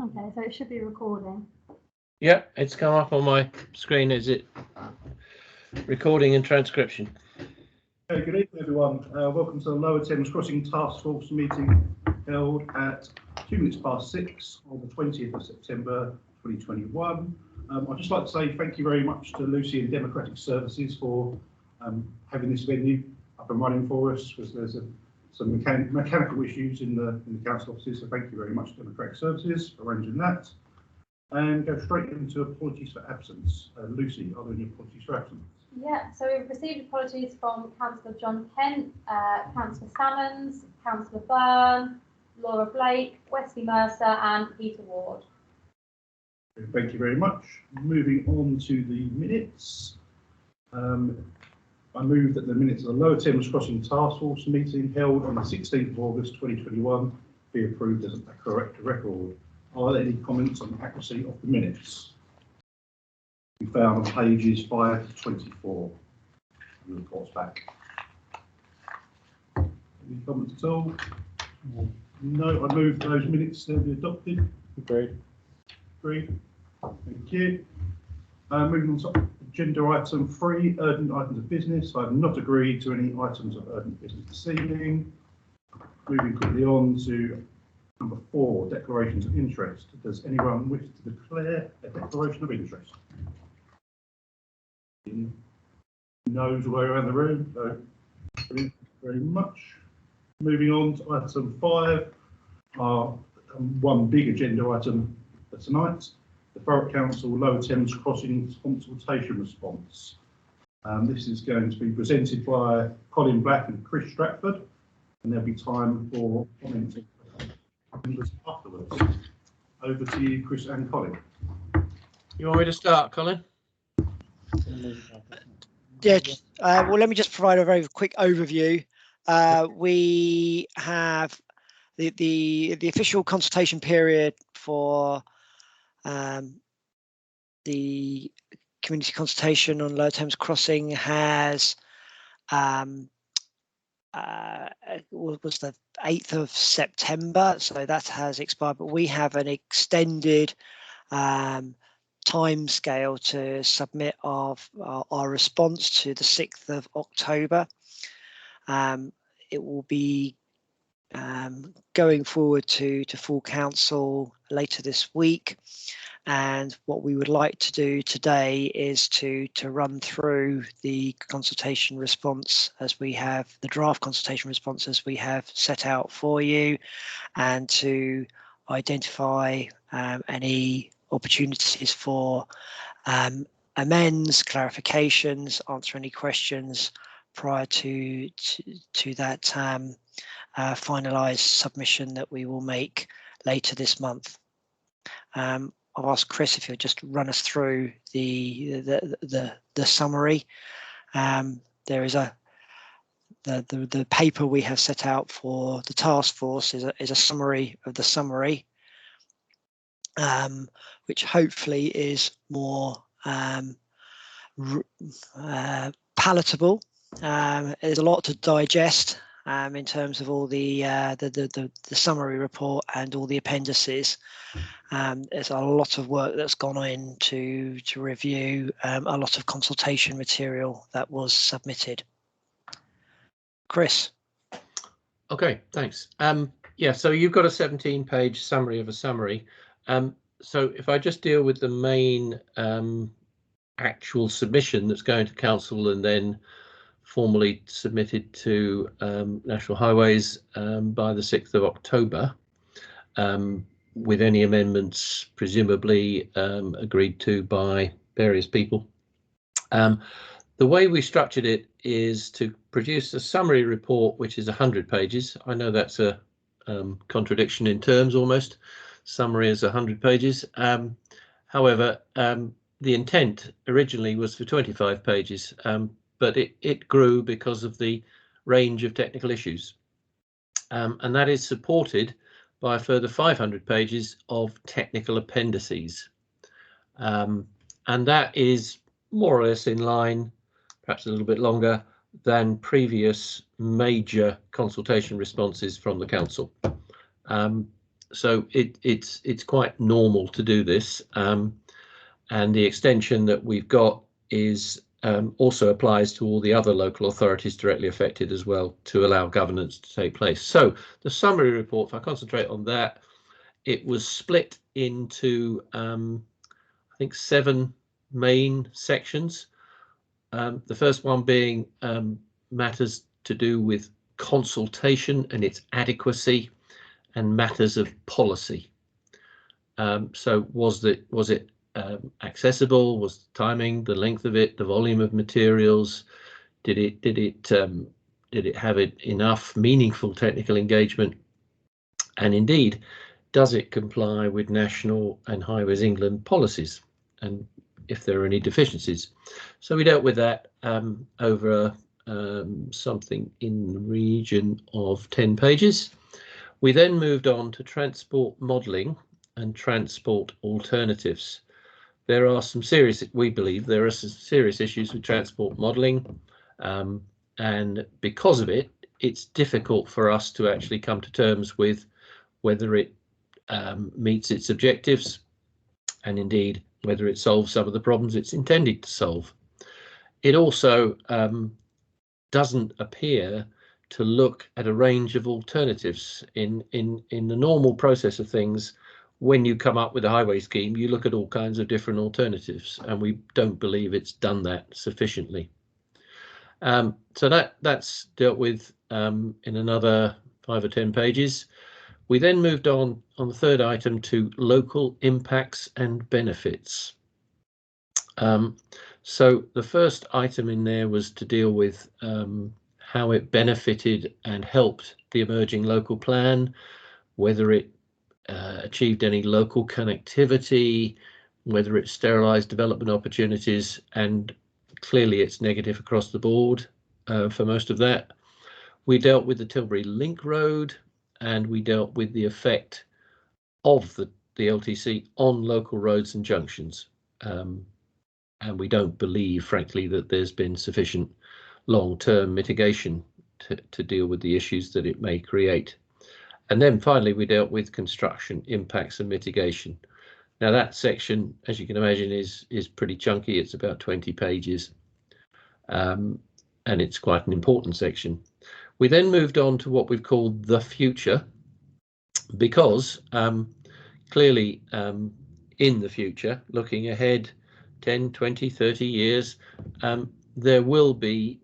Okay, so it should be recording. Yeah, it's come up on my screen. Is it recording and transcription? Okay, good evening, everyone. Welcome to the Lower Thames Crossing Task Force meeting held at 6:02 on the 20th of September 2021. I'd just like to say thank you very much to Lucy and Democratic Services for having this venue up and running for us, because there's some mechanical issues in the council offices. So thank you very much, Democratic Services, for arranging that. And go straight into apologies for absence. Lucy, are there any apologies for absence? Yeah, so we've received apologies from Councillor John Kent, Councillor Salmons, Councillor Byrne, Laura Blake, Wesley Mercer and Peter Ward. Thank you very much. Moving on to the minutes. I move that the minutes of the Lower Thames Crossing Task Force meeting held on the 16th of August 2021 be approved as a correct record. Are there any comments on the accuracy of the minutes? We found on pages 5 to 24. The report's back. Any comments at all? No, I move those minutes to be adopted. Agreed. Agreed. Thank you. Moving on to agenda item 3, urgent items of business. I have not agreed to any items of urgent business this evening. Moving quickly on to number 4, declarations of interest. Does anyone wish to declare a declaration of interest? No's all the way around the room. So, thank you very much. Moving on to item 5, our one big agenda item for tonight. The Thurrock Council Lower Thames Crossing Consultation Response. This is going to be presented by Colin Black and Chris Stratford, and there'll be time for commenting afterwards. Over to you, Chris and Colin. You want me to start, Colin? Yeah, well, let me just provide a very quick overview. We have the official consultation period for the community consultation on Lower Thames Crossing was the 8th of September, so that has expired, but we have an extended time scale to submit our response to the 6th of October. It will be going forward to full council later this week, and what we would like to do today is to run through the consultation response as we have the draft consultation response as we have set out for you, and to identify any opportunities for amends, clarifications, answer any questions prior to that finalised submission that we will make later this month. I'll ask Chris if you'll just run us through the summary. There is the paper we have set out for the task force is a summary of the summary, which hopefully is more palatable. There's a lot to digest in terms of all the summary report and all the appendices. There's a lot of work that's gone in to review a lot of consultation material that was submitted. Chris. Okay, thanks. Yeah, so you've got a 17-page summary of a summary. So if I just deal with the main actual submission that's going to council and then formally submitted to National Highways by the 6th of October, with any amendments presumably agreed to by various people. The way we structured it is to produce a summary report which is 100 pages. I know that's a contradiction in terms almost. Summary is 100 pages. However, the intent originally was for 25 pages, but it grew because of the range of technical issues. And that is supported by a further 500 pages of technical appendices. And that is more or less in line, perhaps a little bit longer, than previous major consultation responses from the council. So it's quite normal to do this, and the extension that we've got is also applies to all the other local authorities directly affected as well, to allow governance to take place. So the summary report, if I concentrate on that, it was split into I think 7 main sections. The first one being matters to do with consultation and its adequacy, and matters of policy. So was it accessible? Was the timing, the length of it, the volume of materials? Did it have enough meaningful technical engagement? And indeed, does it comply with National and Highways England policies? And if there are any deficiencies. So we dealt with that over something in the region of 10 pages. We then moved on to transport modelling and transport alternatives. There are some serious, we believe, there are some serious issues with transport modelling, and because of it, it's difficult for us to actually come to terms with whether it meets its objectives, and indeed whether it solves some of the problems it's intended to solve. It also doesn't appear to look at a range of alternatives. In the normal process of things, when you come up with a highway scheme, you look at all kinds of different alternatives, and we don't believe it's done that sufficiently. So that's dealt with in another 5 or 10 pages. We then moved on the third item to local impacts and benefits. So the first item in there was to deal with how it benefited and helped the emerging local plan, whether it achieved any local connectivity, whether it sterilised development opportunities, and clearly it's negative across the board for most of that. We dealt with the Tilbury Link Road, and we dealt with the effect of the LTC on local roads and junctions. And we don't believe, frankly, that there's been sufficient long-term mitigation to deal with the issues that it may create. And then finally, we dealt with construction impacts and mitigation. Now that section, as you can imagine, is pretty chunky. It's about 20 pages, and it's quite an important section. We then moved on to what we've called the future, because clearly in the future, looking ahead 10, 20, 30 years, there will be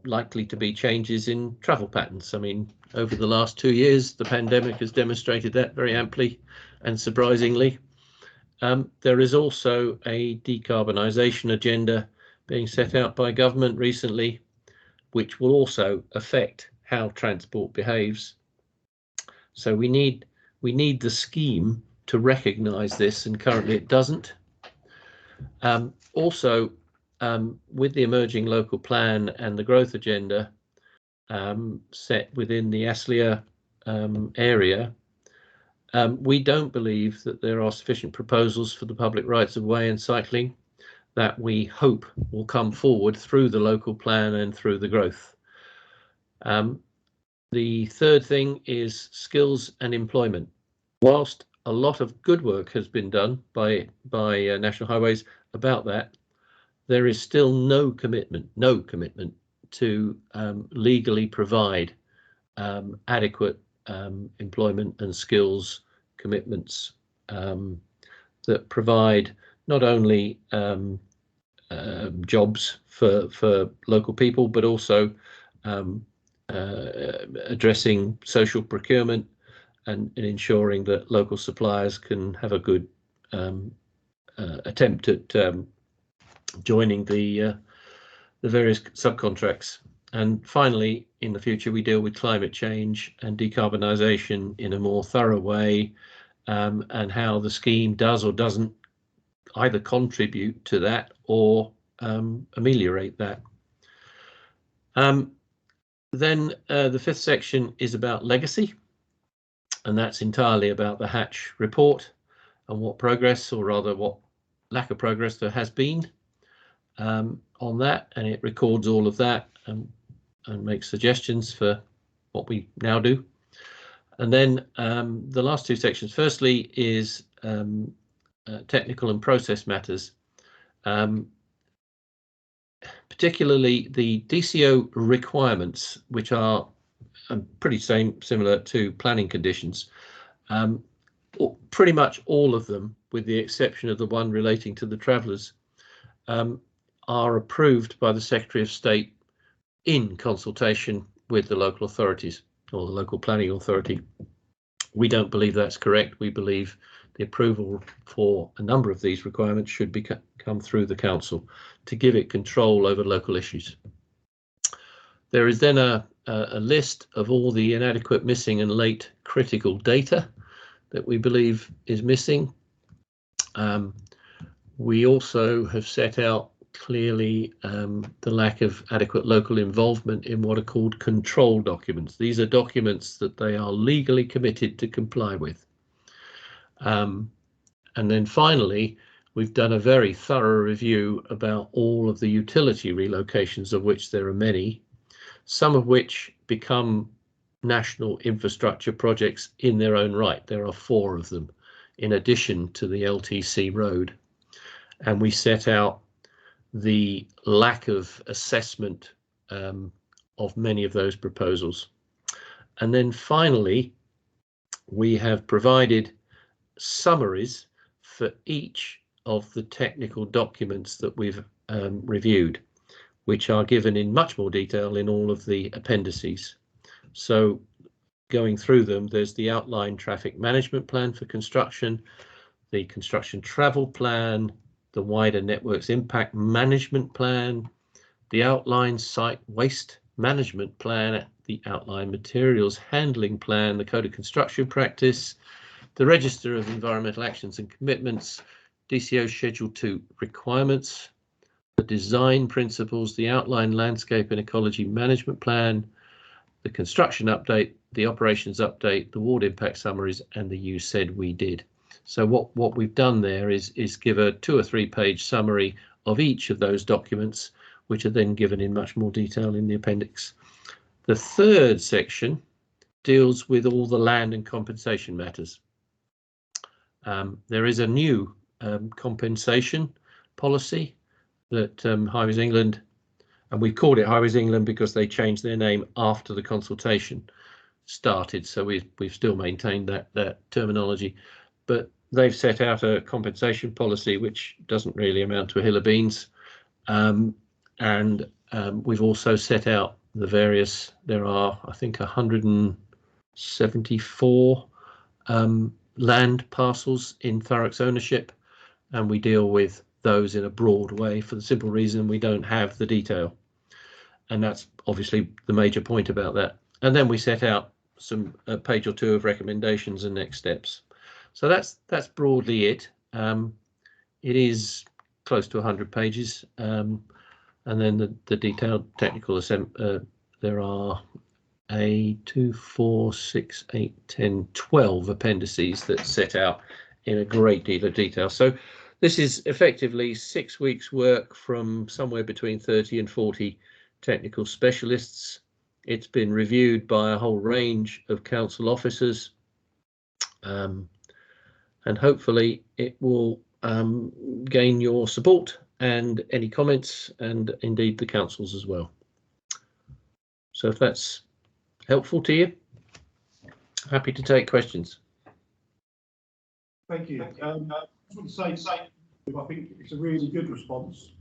likely to be changes in travel patterns. I mean, over the last 2 years, the pandemic has demonstrated that very amply and surprisingly. There is also a decarbonisation agenda being set out by government recently, which will also affect how transport behaves. So we need the scheme to recognise this, and currently it doesn't. Also, with the emerging local plan and the growth agenda set within the ASLIA area, we don't believe that there are sufficient proposals for the public rights of way and cycling that we hope will come forward through the local plan and through the growth. The third thing is skills and employment. Whilst a lot of good work has been done by National Highways about that, there is still no commitment to legally provide adequate employment and skills commitments that provide not only jobs for local people, but also addressing social procurement and ensuring that local suppliers can have a good attempt at joining the various subcontracts. And finally, in the future, we deal with climate change and decarbonisation in a more thorough way, and how the scheme does or doesn't either contribute to that or ameliorate that. Then the fifth section is about legacy, and that's entirely about the Hatch report and what progress, or rather what lack of progress, there has been on that, and it records all of that and makes suggestions for what we now do. And then the last two sections. Firstly is technical and process matters, particularly the DCO requirements, which are pretty similar to planning conditions. Pretty much all of them, with the exception of the one relating to the travellers, are approved by the Secretary of State in consultation with the local authorities or the local planning authority. We don't believe that's correct. We believe the approval for a number of these requirements should come through the council to give it control over local issues. There is then a list of all the inadequate, missing and late critical data that we believe is missing. We also have set out clearly the lack of adequate local involvement in what are called control documents. These are documents that they are legally committed to comply with. And then finally, we've done a very thorough review about all of the utility relocations, of which there are many, some of which become national infrastructure projects in their own right. There are 4 of them, in addition to the LTC road. And we set out the lack of assessment of many of those proposals. And then finally, we have provided summaries for each of the technical documents that we've reviewed, which are given in much more detail in all of the appendices. So going through them, there's the outline traffic management plan for construction, the construction travel plan, the wider networks impact management plan, the outline site waste management plan, the outline materials handling plan, the code of construction practice, the register of environmental actions and commitments, DCO Schedule 2 requirements, the design principles, the outline landscape and ecology management plan, the construction update, the operations update, the ward impact summaries, and the you said we did. So what we've done there is give a 2 or 3 page summary of each of those documents, which are then given in much more detail in the appendix. The third section deals with all the land and compensation matters. There is a new compensation policy that Highways England, and we called it Highways England because they changed their name after the consultation started, so we've still maintained that terminology, but they've set out a compensation policy which doesn't really amount to a hill of beans, and we've also set out the various, there are I think 174 land parcels in Thurrock's ownership, and we deal with those in a broad way for the simple reason we don't have the detail, and that's obviously the major point about that. And then we set out some a page or 2 of recommendations and next steps. So that's broadly it. It is close to 100 pages, and then the detailed technical there are 2, 4, 6, 8, 10, 12 appendices that set out in a great deal of detail. So this is effectively 6 weeks work from somewhere between 30 and 40 technical specialists. It's been reviewed by a whole range of council officers, and hopefully it will gain your support and any comments, and indeed the council's as well. So if that's helpful to you, happy to take questions. Thank you. I just want to say, I think it's a really good response.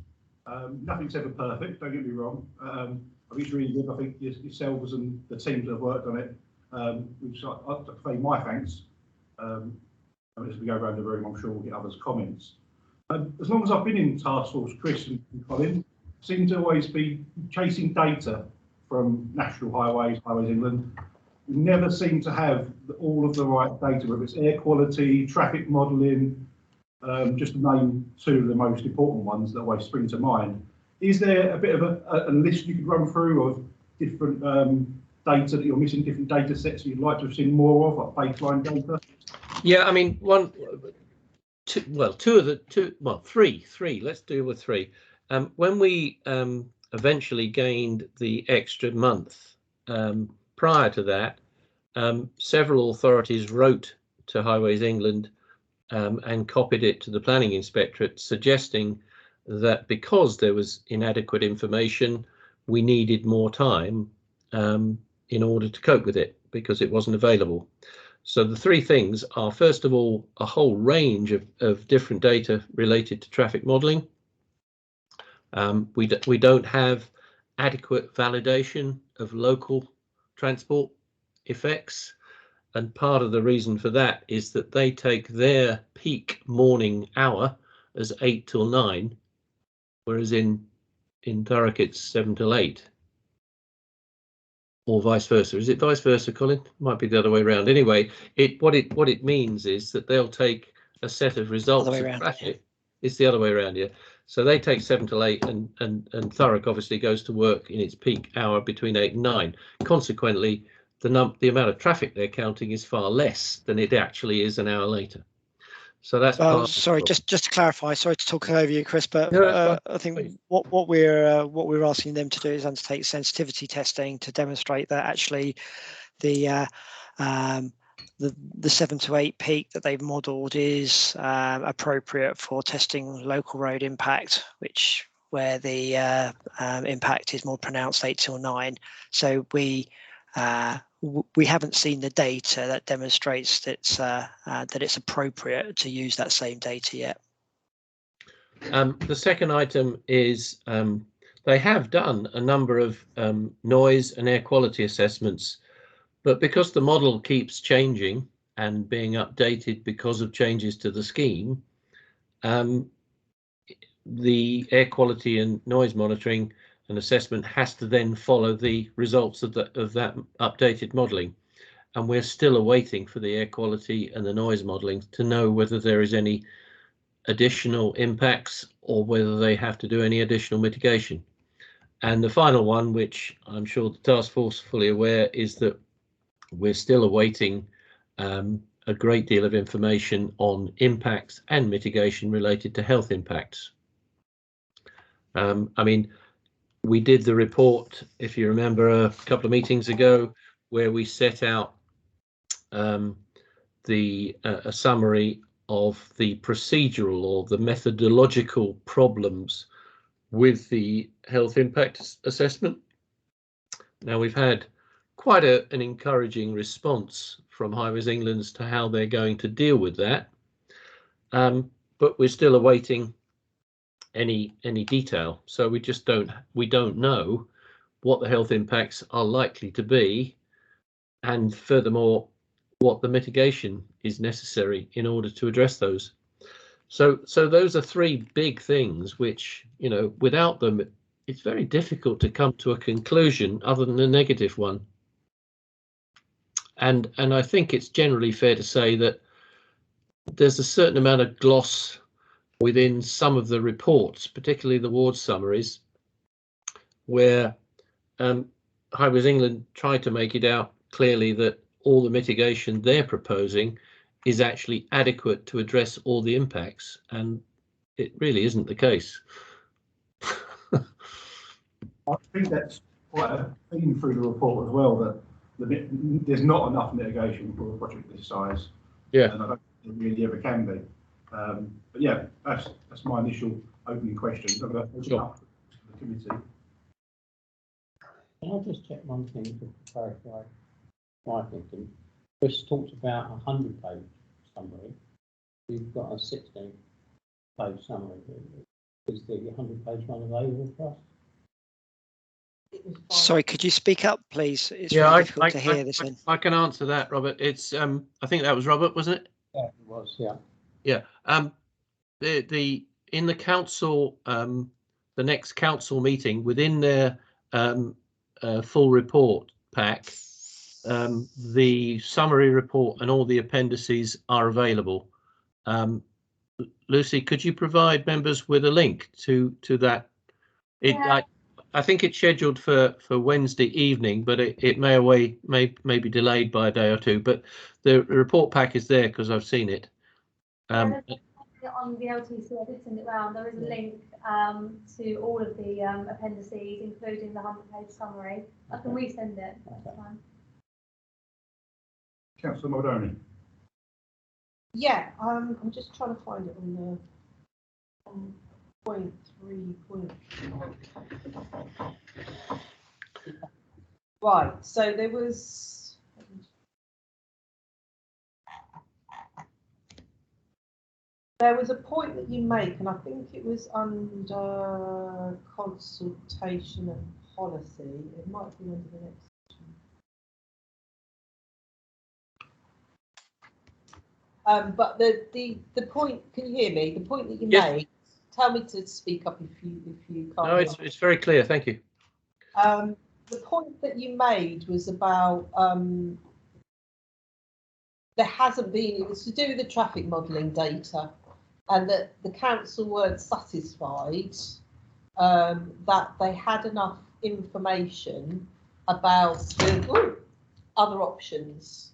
Nothing's ever perfect, don't get me wrong. I think it's really good. I think yourselves and the teams that have worked on it, which I'd say my thanks. As we go around the room, I'm sure we'll get others' comments. As long as I've been in Task Force, Chris and Colin seem to always be chasing data from National Highways, Highways England. We never seem to have all of the right data, whether it's air quality, traffic modelling, just to name 2 of the most important ones that always spring to mind. Is there a bit of a list you could run through of different data that you're missing, different data sets you'd like to have seen more of, like baseline data? Yeah, I mean, three. Let's deal with 3. When we eventually gained the extra month, prior to that, several authorities wrote to Highways England and copied it to the Planning Inspectorate, suggesting that because there was inadequate information, we needed more time in order to cope with it, because it wasn't available. So the three things are, first of all, a whole range of different data related to traffic modelling. We don't have adequate validation of local transport effects. And part of the reason for that is that they take their peak morning hour as 8 till 9, whereas in Thurrock it's 7 till 8. Or vice versa. Is it vice versa, Colin? Might be the other way around. Anyway, what it means is that they'll take a set of results of traffic. It's the other way around, yeah. So they take 7 till 8, and Thurrock obviously goes to work in its peak hour between 8 and 9. Consequently, the amount of traffic they're counting is far less than it actually is an hour later. So that's sorry, just to clarify, sorry to talk over you, Chris, but I think what we're asking them to do is undertake sensitivity testing to demonstrate that actually the 7 to 8 peak that they've modelled is appropriate for testing local road impact, where the impact is more pronounced 8 till 9. So we haven't seen the data that demonstrates that it's appropriate to use that same data yet. The second item is they have done a number of noise and air quality assessments, but because the model keeps changing and being updated because of changes to the scheme, the air quality and noise monitoring and assessment has to then follow the results of that updated modelling, and we're still awaiting for the air quality and the noise modelling to know whether there is any additional impacts or whether they have to do any additional mitigation. And the final one, which I'm sure the task force are fully aware, is that we're still awaiting a great deal of information on impacts and mitigation related to health impacts. I mean, we did the report, if you remember, a couple of meetings ago, where we set out a summary of the procedural or the methodological problems with the health impact assessment. Now, we've had quite an encouraging response from Highways England as to how they're going to deal with that, but we're still awaiting any detail. So we don't know what the health impacts are likely to be, and furthermore, what the mitigation is necessary in order to address those. So those are three big things which, you know, without them, it's very difficult to come to a conclusion other than a negative one. And I think it's generally fair to say that there's a certain amount of gloss within some of the reports, particularly the ward summaries, where Highways England tried to make it out clearly that all the mitigation they're proposing is actually adequate to address all the impacts, and it really isn't the case. I think that's quite a theme through the report as well, that there's not enough mitigation for a project this size. Yeah. And I don't think there really ever can be. But yeah, that's my initial opening question. I'm going to open up to the committee. Can I just check one thing to clarify my thinking? Chris talked about a 100-page summary. We've got a 16-page summary. Is the 100-page one available for us? Sorry, could you speak up, please? It's really difficult to hear this one. I can answer that, Robert. It's I think that was Robert, wasn't it? Yeah, it was. Yeah. Yeah. In the council, the next council meeting, within their full report pack, the summary report and all the appendices are available. Lucy, could you provide members with a link to that? Yeah. I think it's scheduled for Wednesday evening, but it may be delayed by a day or two. But the report pack is there because I've seen it. On the LTC, I did send it round. There is a link to all of the appendices, including the 100-page summary. I can resend it. That's fine. Councillor Muldowney. Yeah, I'm just trying to find it on point 3. Right, so there was a point that you make, and I think it was under consultation and policy. It might be under the next section. But the point, can you hear me? The point that you made, tell me to speak up if you can't. No, it's very clear. Thank you. The point that you made was about there hasn't been, it was to do with the traffic modelling data, and that the council weren't satisfied that they had enough information about the other options.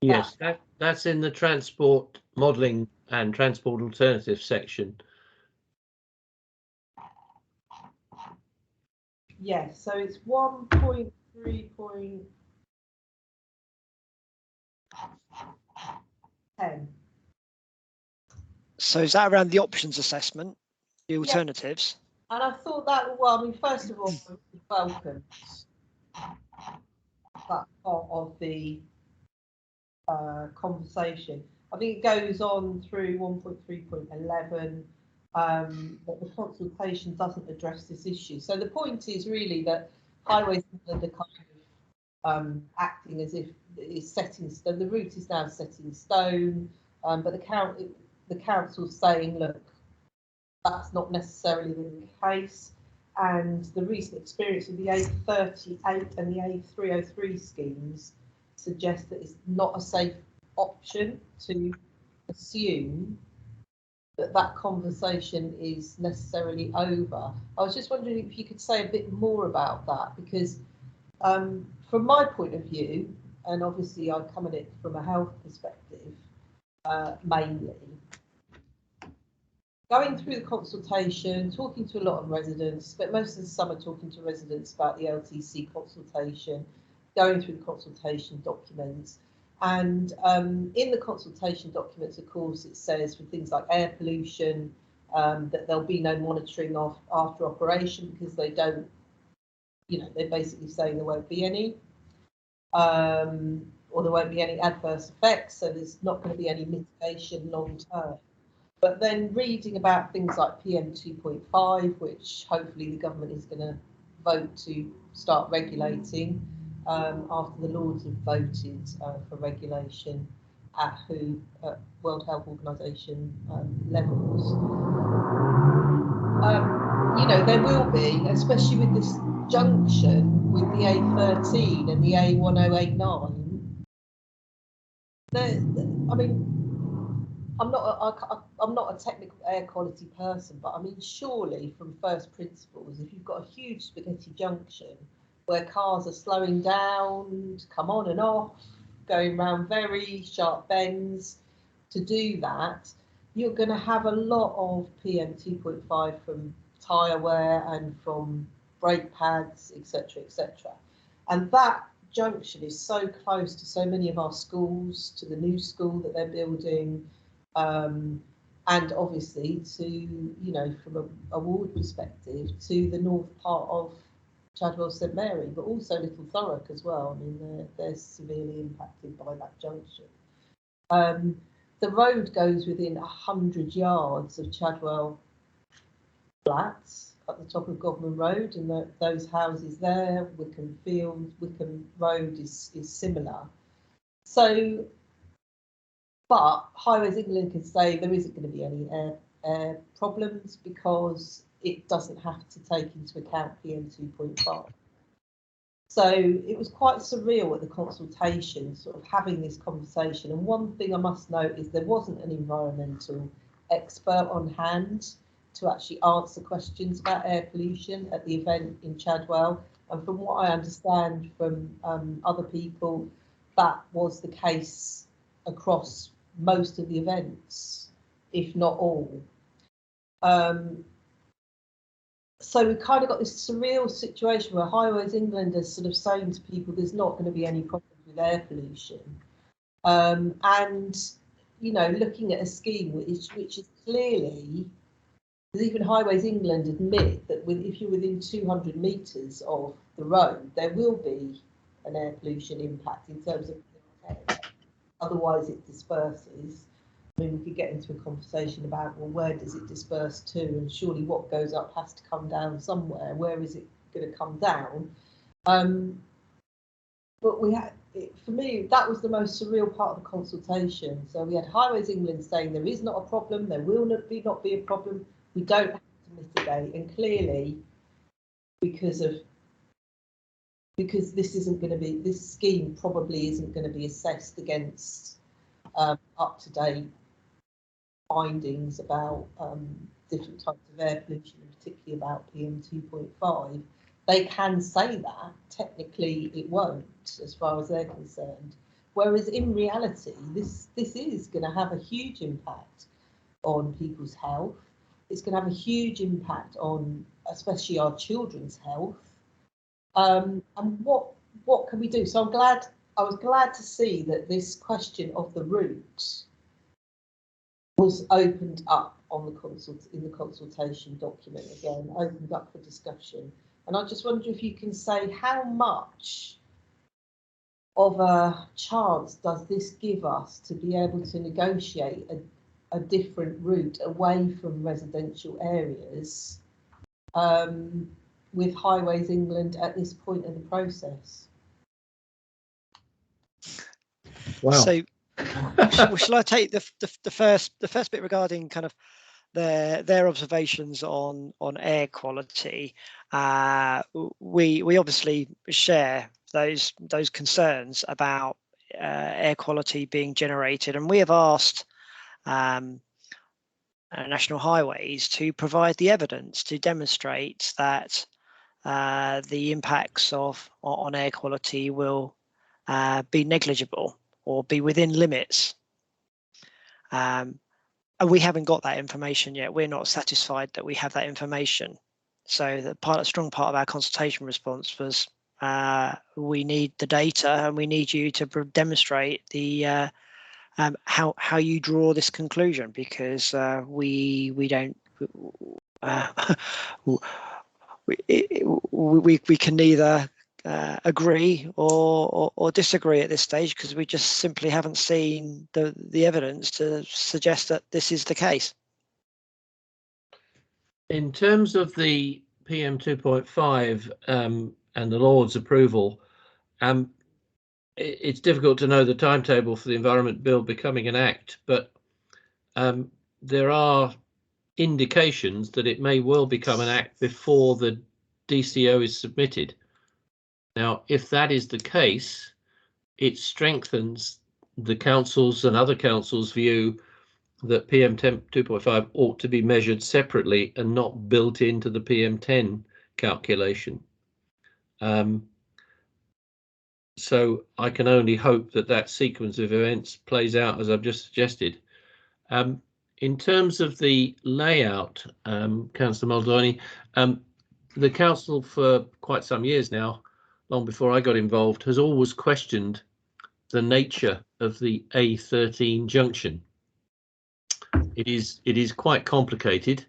Yes, that's in the transport modelling and transport alternatives section. Yes, so it's 1.3.10. So is that around the options assessment, the alternatives? Yeah. And I thought that, well, I mean, first of all, I welcomed that part of the conversation. I think it goes on through 1.3.11, that the consultation doesn't address this issue. So the point is really that Highways England are kind of acting as if it's set in stone. The route is now set in stone, but the council's saying, look, that's not necessarily the case. And the recent experience of the A38 and the A303 schemes suggests that it's not a safe option to assume that that conversation is necessarily over. I was just wondering if you could say a bit more about that, because from my point of view, and obviously I come at it from a health perspective, mainly, going through the consultation, talking to a lot of residents, spent most of the summer talking to residents about the LTC consultation, going through the consultation documents. And in the consultation documents, of course, it says for things like air pollution, that there'll be no monitoring of after operation because they don't, they're basically saying there won't be any, or there won't be any adverse effects. So there's not going to be any mitigation long term. But then reading about things like PM 2.5, which hopefully the government is going to vote to start regulating after the Lords have voted for regulation at World Health Organization levels. There will be, especially with this junction with the A13 and the A1089. I'm not a technical air quality person, but I mean, surely from first principles, if you've got a huge spaghetti junction where cars are slowing down, come on and off, going around very sharp bends, to do that, you're going to have a lot of PM 2.5 from tyre wear and from brake pads, etc., etc. And that junction is so close to so many of our schools, to the new school that they're building, and obviously to, from a ward perspective, to the north part of Chadwell St Mary, but also Little Thurrock as well. I mean, they're severely impacted by that junction. The road goes within 100 yards of Chadwell flats at the top of Godman Road, and those houses there, Wickham Field, Wickham Road is similar. So, but Highways England can say there isn't going to be any air problems because it doesn't have to take into account PM 2.5. So it was quite surreal at the consultation, sort of having this conversation. And one thing I must note is there wasn't an environmental expert on hand to actually answer questions about air pollution at the event in Chadwell. And from what I understand from other people, that was the case across most of the events, if not all. So we kind of got this surreal situation where Highways England is sort of saying to people there's not going to be any problem with air pollution. And, you know, looking at a scheme which is clearly, even Highways England admit that if you're within 200 metres of the road, there will be an air pollution impact in terms of otherwise it disperses. I mean, we could get into a conversation about, well, where does it disperse to? And surely what goes up has to come down somewhere. Where is it going to come down? But we had, for me, that was the most surreal part of the consultation. So we had Highways England saying there is not a problem, there will not be a problem, we don't have to mitigate, and clearly because this isn't going to be, this scheme probably isn't going to be assessed against up-to-date findings about different types of air pollution, and particularly about PM 2.5. They can say that, technically it won't, as far as they're concerned. Whereas in reality, this is going to have a huge impact on people's health. It's going to have a huge impact on, especially our children's health. And what can we do? So I was glad to see that this question of the route was opened up on in the consultation document again, opened up for discussion. And I just wonder if you can say how much of a chance does this give us to be able to negotiate a different route away from residential areas with Highways England at this point in the process? Wow. So, shall I take the first bit regarding kind of their observations on air quality? We obviously share those concerns about air quality being generated, and we have asked National Highways to provide the evidence to demonstrate that the impacts on air quality will be negligible or be within limits. And we haven't got that information yet. We're not satisfied that we have that information. So a strong part of our consultation response was we need the data, and we need you to demonstrate the how you draw this conclusion, because we don't we can neither agree or disagree at this stage, because we just simply haven't seen the evidence to suggest that this is the case. In terms of the PM 2.5 and the Lord's approval, it's difficult to know the timetable for the Environment Bill becoming an act, but there are indications that it may well become an act before the DCO is submitted. Now, if that is the case, it strengthens the council's and other councils' view that PM 2.5 ought to be measured separately and not built into the PM10 calculation. So I can only hope that that sequence of events plays out as I've just suggested. In terms of the layout, Councillor Muldowney, the council for quite some years now, long before I got involved, has always questioned the nature of the A13 junction. It is quite complicated,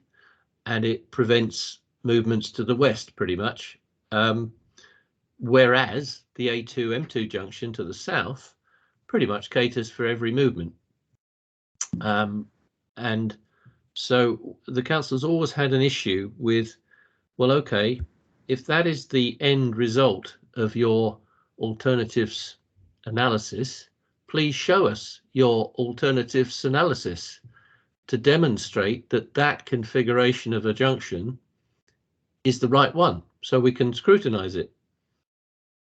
and it prevents movements to the west pretty much, whereas the A2-M2 junction to the south pretty much caters for every movement. And so the council's always had an issue with, well, okay, if that is the end result of your alternatives analysis, please show us your alternatives analysis to demonstrate that that configuration of a junction is the right one, so we can scrutinize it.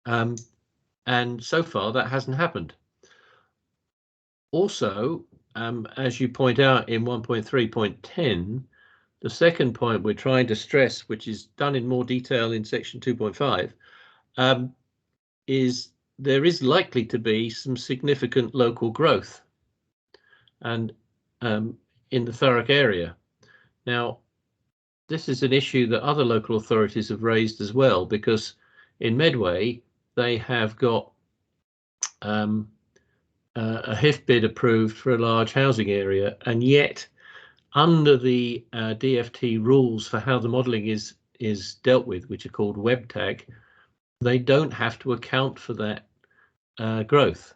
And so far that hasn't happened. Also, as you point out in 1.3.10, the second point we're trying to stress, which is done in more detail in section 2.5, is there is likely to be some significant local growth, and in the Thurrock area. Now, this is an issue that other local authorities have raised as well, because in Medway they have got a HIF bid approved for a large housing area, and yet under the DFT rules for how the modelling is dealt with, which are called WebTag, they don't have to account for that growth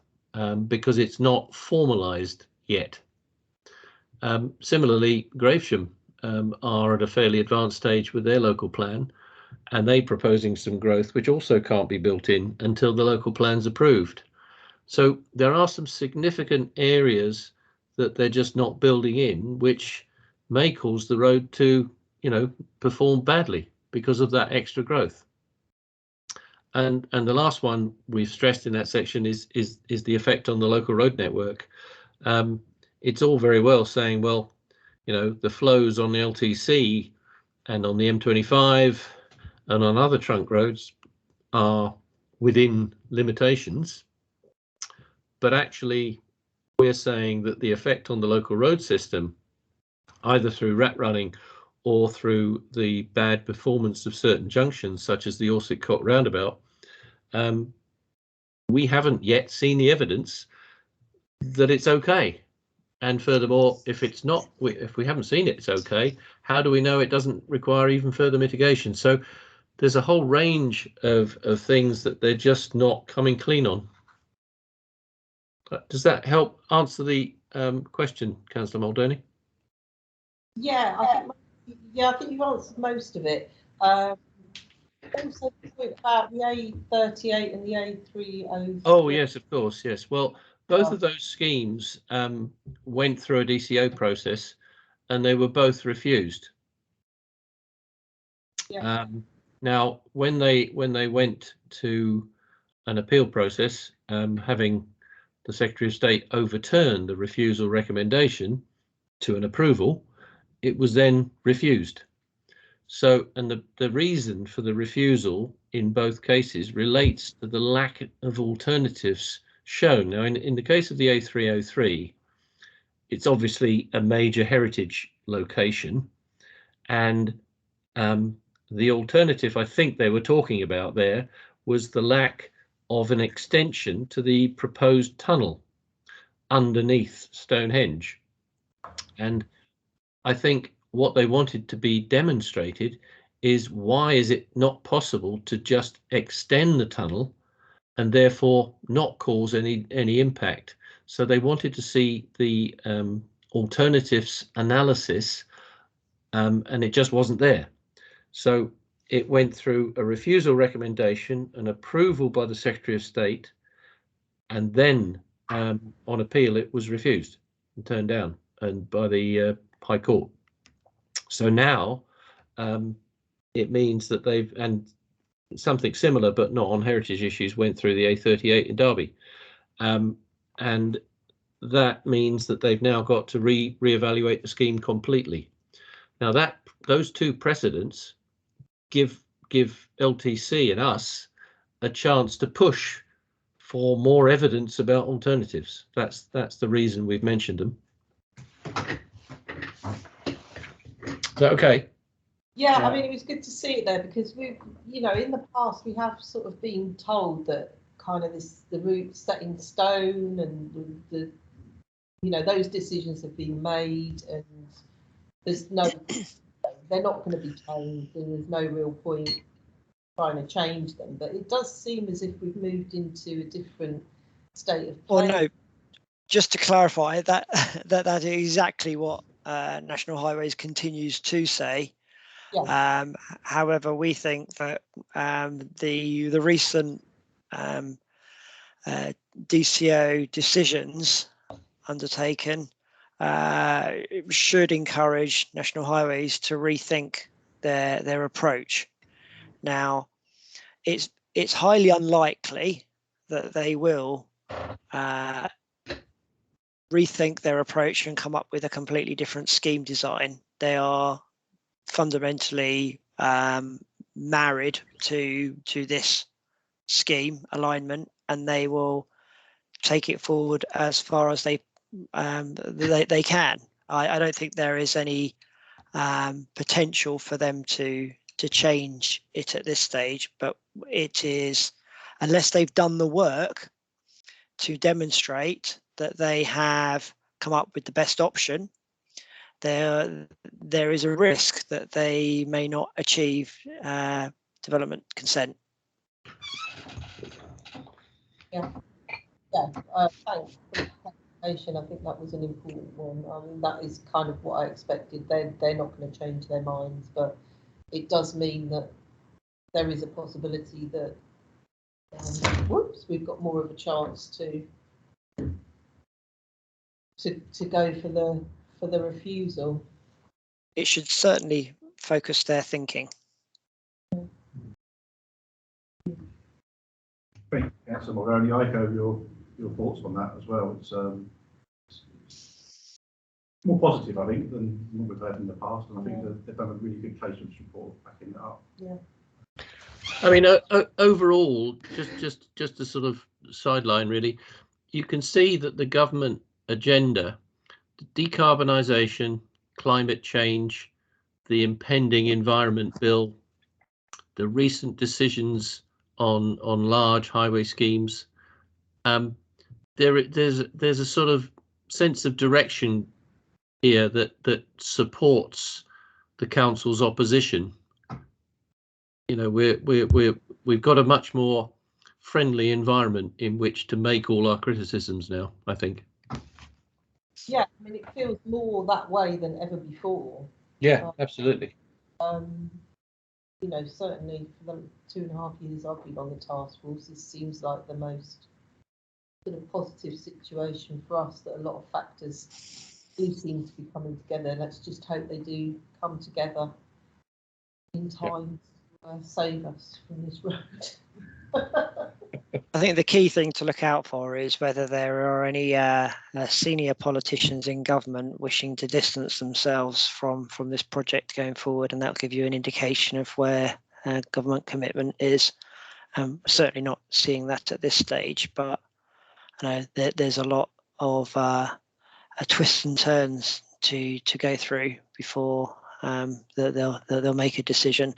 because it's not formalised yet. Similarly, Gravesham are at a fairly advanced stage with their local plan, and they're proposing some growth which also can't be built in until the local plan's approved. So there are some significant areas that they're just not building in, which may cause the road to, perform badly because of that extra growth. And the last one we've stressed in that section is the effect on the local road network. It's all very well saying, well, the flows on the LTC and on the M25 and on other trunk roads are within limitations, but actually we're saying that the effect on the local road system, either through rat running or through the bad performance of certain junctions, such as the Orsitt-Cott roundabout, we haven't yet seen the evidence that it's okay. And furthermore, if we haven't seen it's okay, how do we know it doesn't require even further mitigation? So there's a whole range of things that they're just not coming clean on. Does that help answer the question, Councillor Muldowney? Yeah, I think you've answered most of it. Also, the point about the A38 and the A303. Oh yes, of course, yes. Well, both of those schemes went through a DCO process, and they were both refused. Yeah. Now, when they went to an appeal process, having the Secretary of State overturn the refusal recommendation to an approval, it was then refused. So, and the reason for the refusal in both cases relates to the lack of alternatives shown. Now, in the case of the A303, it's obviously a major heritage location, and the alternative I think they were talking about there was the lack of an extension to the proposed tunnel underneath Stonehenge. And I think what they wanted to be demonstrated is why is it not possible to just extend the tunnel and therefore not cause any impact. So they wanted to see the alternatives analysis, and it just wasn't there. So it went through a refusal recommendation, an approval by the Secretary of State, and then on appeal it was refused and turned down and by the High Court. So now it means that they've, and something similar but not on heritage issues, went through the A38 in Derby, and that means that they've now got to reevaluate the scheme completely. Now those two precedents give LTC and us a chance to push for more evidence about alternatives. That's the reason we've mentioned them. Is that okay? Yeah, I mean, it was good to see it there because we've, in the past we have sort of been told that kind of the route set in stone and the those decisions have been made and there's no, they're not going to be changed and there's no real point trying to change them. But it does seem as if we've moved into a different state of play. Well, no, just to clarify that is exactly what National Highways continues to say. Yeah. However, we think that the recent DCO decisions undertaken should encourage National Highways to rethink their approach. Now, it's highly unlikely that they will rethink their approach and come up with a completely different scheme design. They are fundamentally married to this scheme alignment, and they will take it forward as far as they can. I don't think there is any potential for them to change it at this stage, but it is, unless they've done the work to demonstrate that they have come up with the best option, there is a risk that they may not achieve development consent. Yeah, thanks for the clarification. I think that was an important one. I mean, that is kind of what I expected. They're not going to change their minds, but it does mean that there is a possibility that we've got more of a chance to go for the refusal. It should certainly focus their thinking. Thank you, Councillor Mulroney. I echo your thoughts on that as well. It's more positive, I think, than what we've had in the past, and I think that they've done a really good case of support backing it up. Yeah. I mean, overall, just a sort of sideline, really, you can see that the government agenda, decarbonisation, climate change, the impending environment bill, the recent decisions on large highway schemes, there's a sort of sense of direction here that supports the council's opposition. You know, we've got a much more friendly environment in which to make all our criticisms now, I think. Yeah, I mean, it feels more that way than ever before. Yeah, absolutely. You know, certainly for the 2.5 years I've been on the task force, this seems like the most sort of positive situation for us, that a lot of factors do seem to be coming together. Let's just hope they do come together in time to save us from this road. I think the key thing to look out for is whether there are any senior politicians in government wishing to distance themselves from this project going forward, and that'll give you an indication of where government commitment is. Certainly not seeing that at this stage, but there's a lot of twists and turns to go through before they'll make a decision.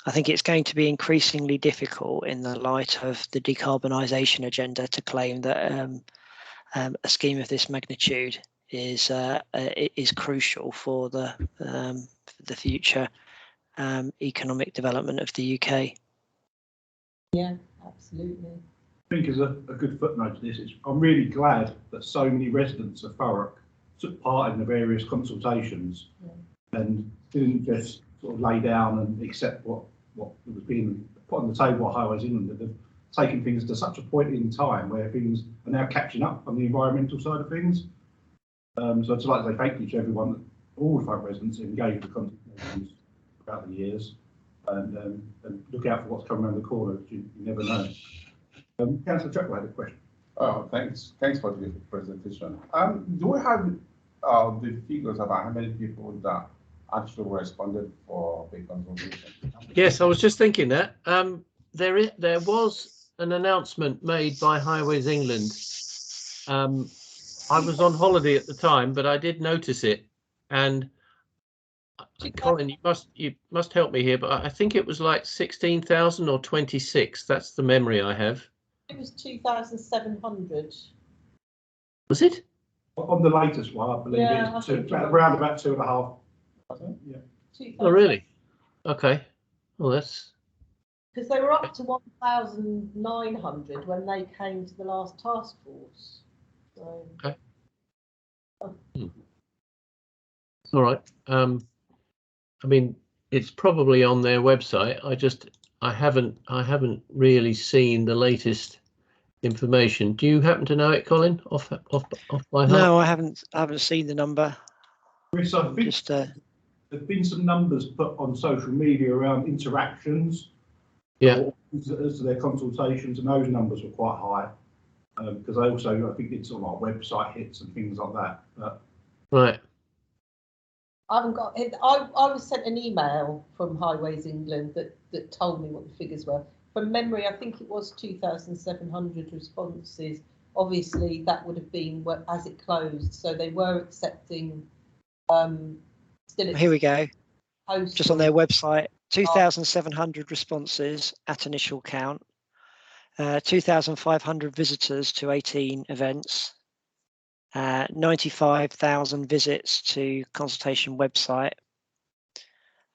I think it's going to be increasingly difficult in the light of the decarbonisation agenda to claim that a scheme of this magnitude is crucial for the future economic development of the UK. Yeah, absolutely. I think is a good footnote to this. I'm really glad that so many residents of Thurrock took part in the various consultations and didn't just sort of lay down and accept what was being put on the table by Highways England, that have taken things to such a point in time where things are now catching up on the environmental side of things. So I'd like to say thank you to everyone, all the Thurrock residents engaged with the consultations throughout the years, and look out for what's coming around the corner. You never know. Councillor Chuckle had a question. Thanks for the presentation. Do we have the figures about how many people that actually responded for the consultation? Yes, I was just thinking that. There was an announcement made by Highways England. I was on holiday at the time, but I did notice it. And Colin, you must help me here, but I think it was like 16,000 or 26. That's the memory I have. It was 2,700. Was it? On the latest one, I believe it's around about 2.5. Yeah. Oh, really? Okay. Well, that's because they were up to 1,900 when they came to the last task force. So. Okay. All right. I mean, it's probably on their website. I haven't really seen the latest information. Do you happen to know it, Colin? Off by heart? No, I haven't seen the number. Chris, I think there's been some numbers put on social media around interactions. Yeah. As to their consultations, and those numbers were quite high because I think it's sort of like website hits and things like that. But right. I haven't got it. I was sent an email from Highways England that told me what the figures were. From memory, I think it was 2,700 responses. Obviously, that would have been as it closed, so they were accepting. Here we go. Just on their website, 2,700 responses at initial count. 2,500 visitors to 18 events, 95,000 visits to consultation website,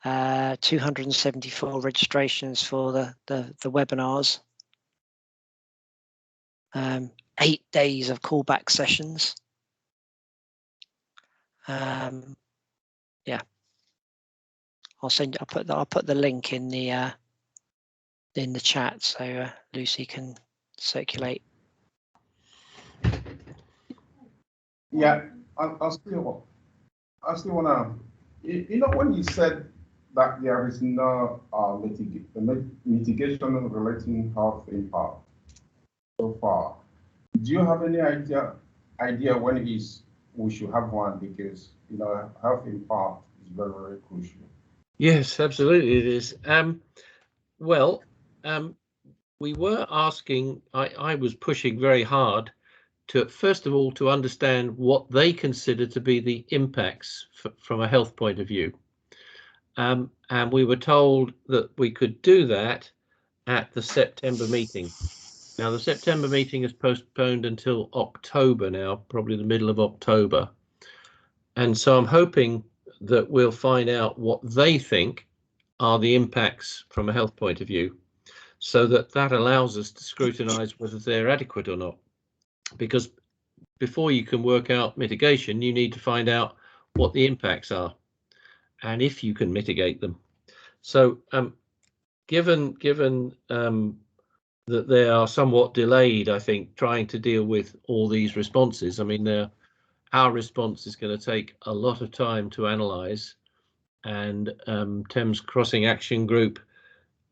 274 registrations for the webinars, 8 days of callback sessions. Yeah, I'll put the link in the chat so Lucy can circulate. Yeah, I still want to, you know, when you said that there is no mitigation relating health impact so far, do you have any idea when we should have one? Because, you know, health impact is very, very crucial. Yes, absolutely it is. We were asking, I was pushing very hard to, first of all, to understand what they consider to be the impacts from a health point of view. And we were told that we could do that at the September meeting. Now, the September meeting is postponed until October now, probably the middle of October. And so I'm hoping that we'll find out what they think are the impacts from a health point of view, so that allows us to scrutinise whether they're adequate or not. Because before you can work out mitigation, you need to find out what the impacts are and if you can mitigate them. So given that they are somewhat delayed, I think, trying to deal with all these responses, I mean, our response is going to take a lot of time to analyse, and Thames Crossing Action Group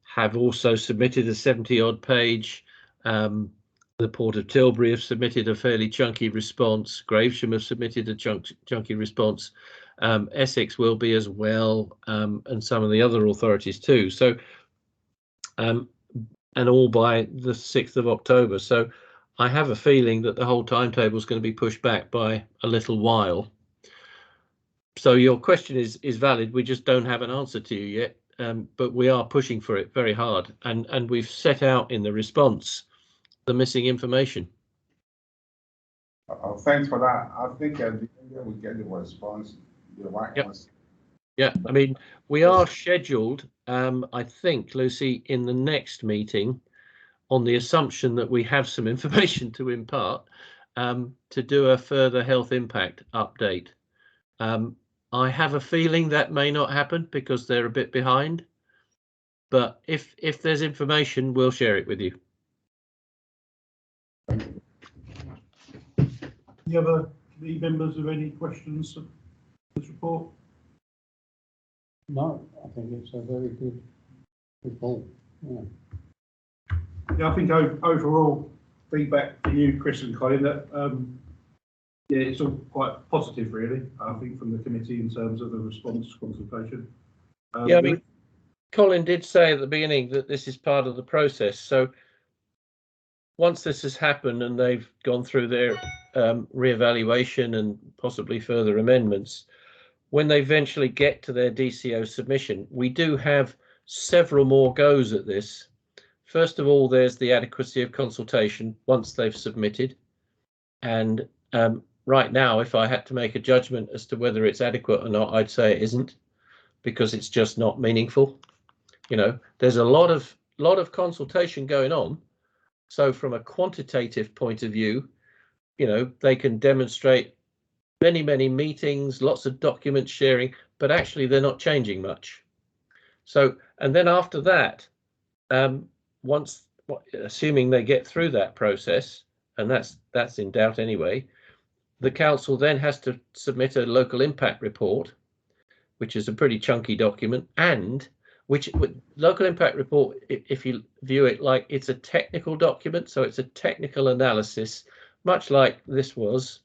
have also submitted a 70-odd page. The Port of Tilbury have submitted a fairly chunky response. Gravesham have submitted a chunky response. Essex will be as well, and some of the other authorities too. So, and all by the 6th of October. So I have a feeling that the whole timetable is going to be pushed back by a little while. So your question is valid. We just don't have an answer to you yet, but we are pushing for it very hard. And we've set out in the response the missing information. Thanks for that. I think we get the response, the right ones. Yeah, I mean, we are scheduled, I think, Lucy, in the next meeting, on the assumption that we have some information to impart, to do a further health impact update. I have a feeling that may not happen because they're a bit behind, but if there's information, we'll share it with you. Any other members have any questions of this report? No, I think it's a very good report. Yeah. Yeah, I think overall feedback for you, Chris and Colin, that yeah, it's all quite positive, really. I think from the committee in terms of the response consultation. Yeah, I mean, Colin did say at the beginning that this is part of the process. So once this has happened and they've gone through their re-evaluation and possibly further amendments, when they eventually get to their DCO submission, we do have several more goes at this. First of all, there's the adequacy of consultation once they've submitted. And right now, if I had to make a judgment as to whether it's adequate or not, I'd say it isn't, because it's just not meaningful. You know, there's a lot of consultation going on. So from a quantitative point of view, you know, they can demonstrate many meetings, lots of document sharing, but actually they're not changing much. So, and then after that, once, assuming they get through that process, and that's in doubt anyway, the council then has to submit a local impact report, which is a pretty chunky document, and which local impact report, if you view it like it's a technical document, so it's a technical analysis, much like this was.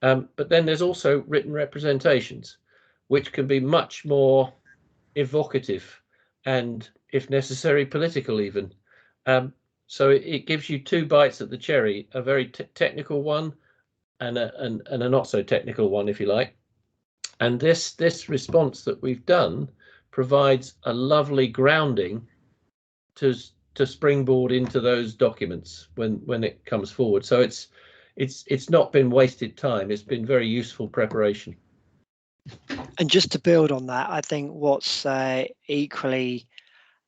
But then there's also written representations, which can be much more evocative and, if necessary, political even. So it gives you two bites at the cherry, a very technical one and a not so technical one, if you like. And this response that we've done provides a lovely grounding to to springboard into those documents when it comes forward. So it's not been wasted time. It's been very useful preparation. And just to build on that, I think what's equally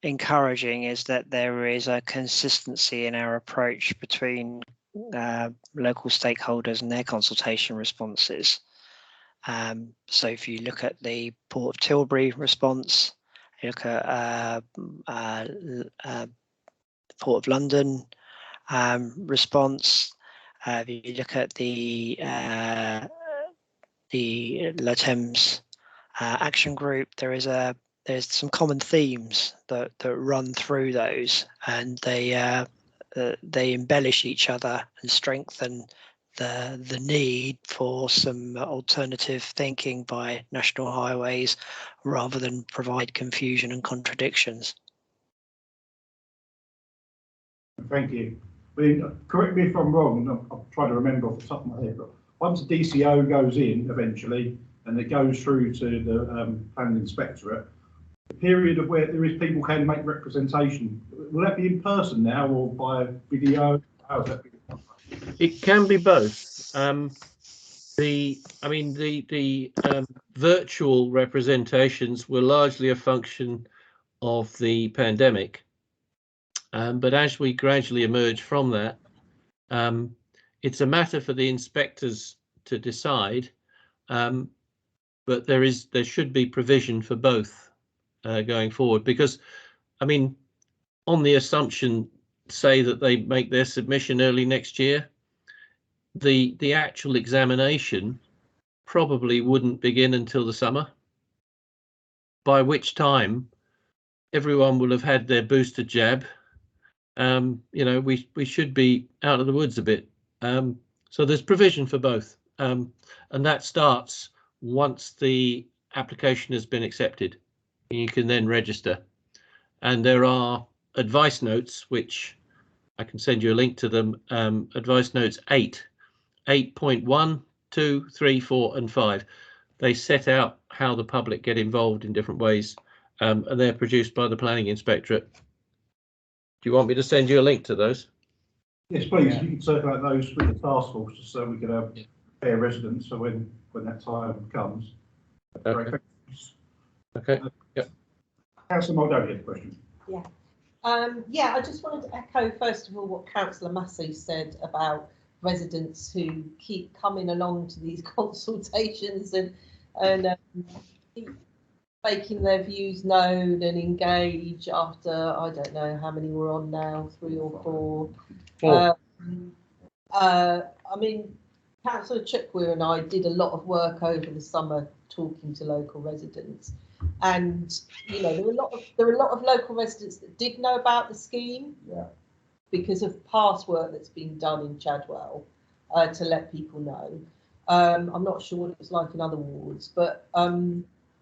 encouraging is that there is a consistency in our approach between local stakeholders and their consultation responses. So if you look at the Port of Tilbury response, you look at Port of London response, if you look at the Thames action group, there's some common themes that run through those, and they embellish each other and strengthen the need for some alternative thinking by National Highways rather than provide confusion and contradictions. Thank you. I mean, correct me if I'm wrong, I'm trying to remember off the top of my head, but once the DCO goes in eventually and it goes through to the planning inspectorate, the period of where there is people can make representation, will that be in person now or by video? How's that? It can be both. The virtual representations were largely a function of the pandemic, but as we gradually emerge from that, it's a matter for the inspectors to decide, but there should be provision for both going forward, because I mean, on the assumption, say that they make their submission early next year, the actual examination probably wouldn't begin until the summer, by which time everyone will have had their booster jab. We should be out of the woods a bit. So there's provision for both, and that starts once the application has been accepted. You can then register, and there are advice notes, which I can send you a link to them. Advice notes 8.1, 2, 3, 4, and 5. They set out how the public get involved in different ways, and they're produced by the Planning Inspectorate. Do you want me to send you a link to those? Yes, please. You can circulate those with the task force just so we can have fair residents. So when that time comes. Okay. Okay. Yep. Councillor Muldoon had a question. Yeah. I just wanted to echo first of all what Councillor Massey said about residents who keep coming along to these consultations and keep making their views known and engage after, I don't know how many we're on now, 3 or 4. I mean, Councillor Chuckweir and I did a lot of work over the summer talking to local residents, and there were a lot of local residents that did know about the scheme, because of past work that's been done in Chadwell to let people know. I'm not sure what it was like in other wards, but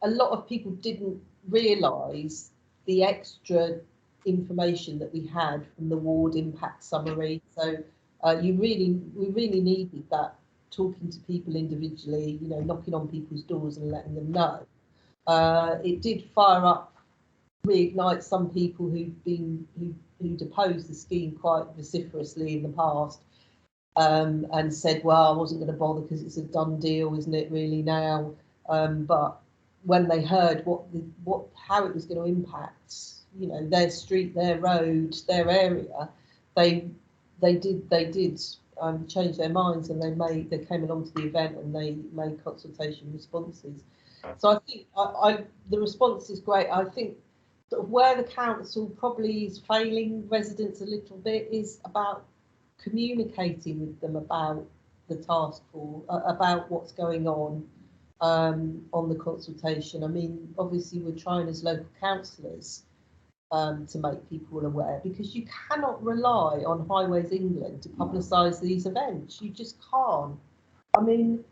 a lot of people didn't realise the extra information that we had from the ward impact summary. So we really needed that, talking to people individually, knocking on people's doors and letting them know. It did reignite some people who'd opposed the scheme quite vociferously in the past, and said, well, I wasn't going to bother because it's a done deal, isn't it really now? But when they heard how it was going to impact, their street, their road, their area, they did change their minds, and they came along to the event and they made consultation responses. So I think the response is great. I think sort of where the council probably is failing residents a little bit is about communicating with them about the task force, about what's going on the consultation. I mean, obviously we're trying as local councillors to make people aware, because you cannot rely on Highways England to publicise these events. You just can't. I mean,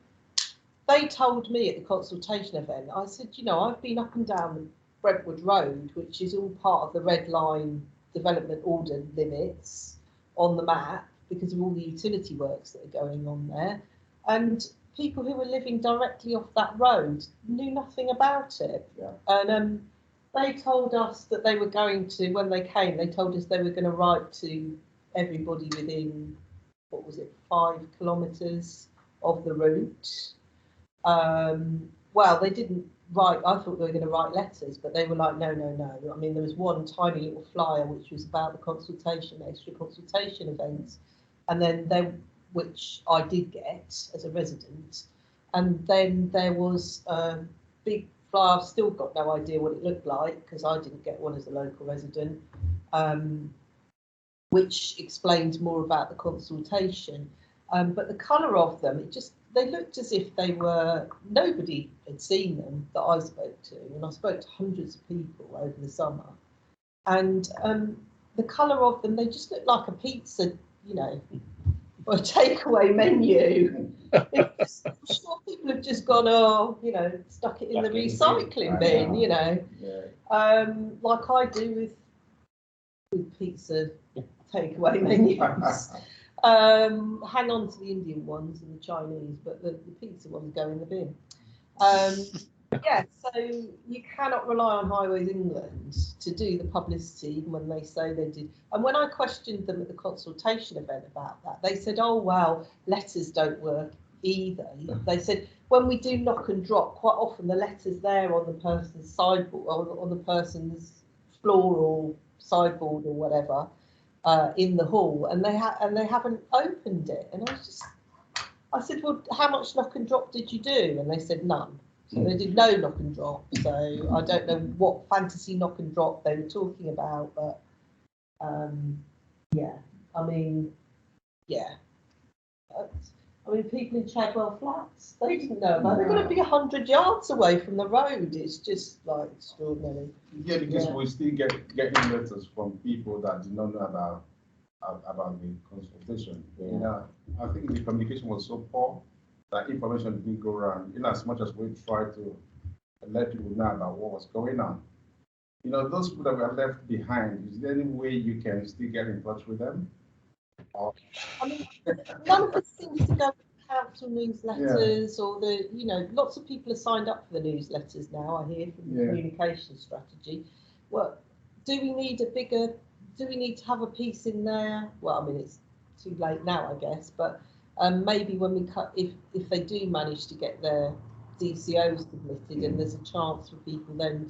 they told me at the consultation event, I said, I've been up and down the Brentwood Road, which is all part of the red line development order limits on the map because of all the utility works that are going on there. And people who were living directly off that road knew nothing about it. Yeah. And They told us that they were going to, when they came, they told us they were going to write to everybody within, what was it, 5 kilometres of the route. Well, they didn't write, I thought they were going to write letters, but they were like, no, no, no. I mean, there was one tiny little flyer which was about the consultation, extra consultation events, and then which I did get as a resident. And then there was a big flyer, I've still got no idea what it looked like because I didn't get one as a local resident, which explains more about the consultation. But the colour of them, they looked as if they were, nobody had seen them that I spoke to, and I spoke to hundreds of people over the summer. And the colour of them, they just looked like a pizza, you know, or a takeaway menu. I'm sure people have just gone, oh, you know, stuck it in the recycling bin, you know, like I do with pizza takeaway menus. Hang on to the Indian ones and the Chinese, but the pizza ones go in the bin. Yeah, so you cannot rely on Highways England to do the publicity when they say they did. And when I questioned them at the consultation event about that, they said, oh, well, letters don't work either. They said, when we do knock and drop, quite often the letter's there on the person's sideboard, on the person's floor or sideboard or whatever, in the hall, and they haven't opened it. And I said, well, how much knock and drop did you do? And they said none. So they did no knock and drop. So I don't know what fantasy knock and drop they were talking about, but yeah, I mean, yeah. I mean, people in Chadwell Flats, they didn't know about it. They're going to be 100 yards away from the road. It's just like extraordinary. Yeah, because we still getting letters from people that did not know about the consultation. You know, I think the communication was so poor that information didn't go around. In as much as we tried to let people know about what was going on, you know, those people that were left behind, is there any way you can still get in touch with them? I mean, none of this seems to go with council newsletters or the, you know, lots of people are signed up for the newsletters now, I hear, from the communication strategy. Well, do we need to have a piece in there? Well, I mean, it's too late now, I guess, but maybe when we cut, if they do manage to get their DCOs submitted, and there's a chance for people then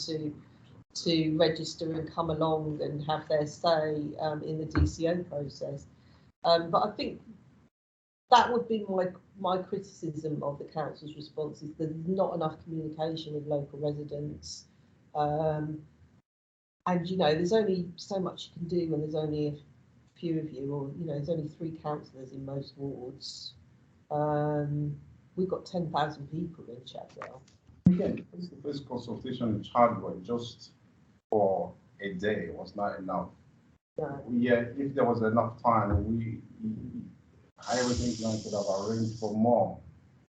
to register and come along and have their say in the DCO process. But I think that would be my criticism of the council's response, is there's not enough communication with local residents. And, you know, there's only so much you can do when there's only a few of you, or, you know, there's only 3 councillors in most wards. We've got 10,000 people in Chadwell. Again, this first consultation in Chadwell just for a day was not enough. Yeah, if there was enough time, Highways England could have arranged for more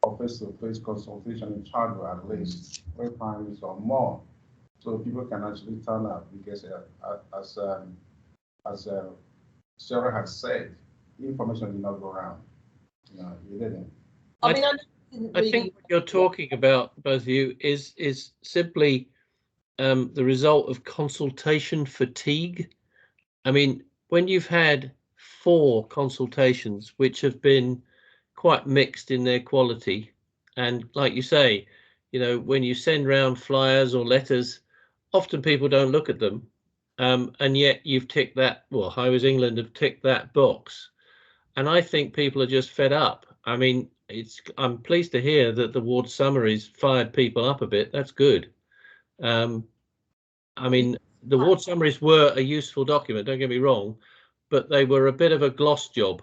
of face-to-face consultation in Chadwell, at least 3 times or more, so people can actually turn up. Because as Sarah has said, the information did not go around. No, you didn't. I think what you're talking about, both of you, is simply the result of consultation fatigue. I mean, when you've had 4 consultations which have been quite mixed in their quality, and like you say, you know, when you send round flyers or letters, often people don't look at them, and yet you've ticked that, well, Highways England have ticked that box, and I think people are just fed up. I mean, I'm pleased to hear that the ward summaries fired people up a bit. That's good. I mean, the ward summaries were a useful document, don't get me wrong, but they were a bit of a gloss job.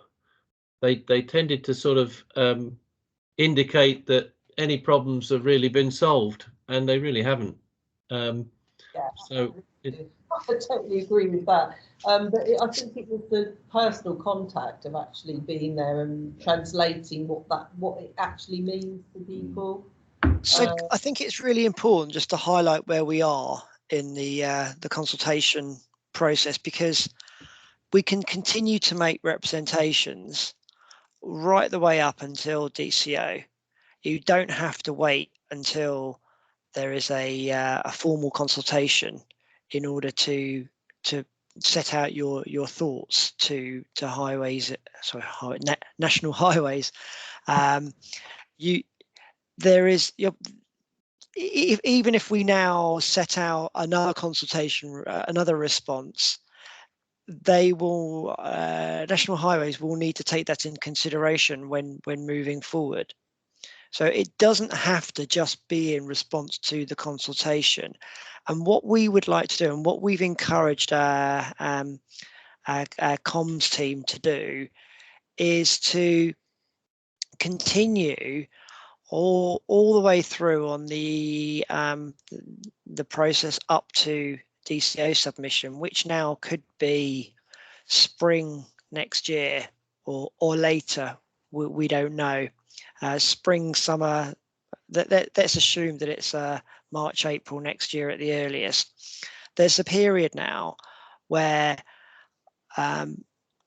They tended to sort of indicate that any problems have really been solved, and they really haven't. So I totally agree with that. But I think it was the personal contact of actually being there and translating what it actually means to people. So I think it's really important just to highlight where we are in the consultation process, because we can continue to make representations right the way up until DCO. You don't have to wait until there is a formal consultation in order to set out your thoughts to highways, sorry, national highways. There is even if we now set out another consultation, another response, they will national highways will need to take that in consideration when moving forward. So it doesn't have to just be in response to the consultation. And what we would like to do, and what we've encouraged our comms team to do, is to continue all the way through on the process up to DCO submission, which now could be spring next year or later. We don't know. Spring, summer. Let's assume that it's March, April next year at the earliest. There's a period now where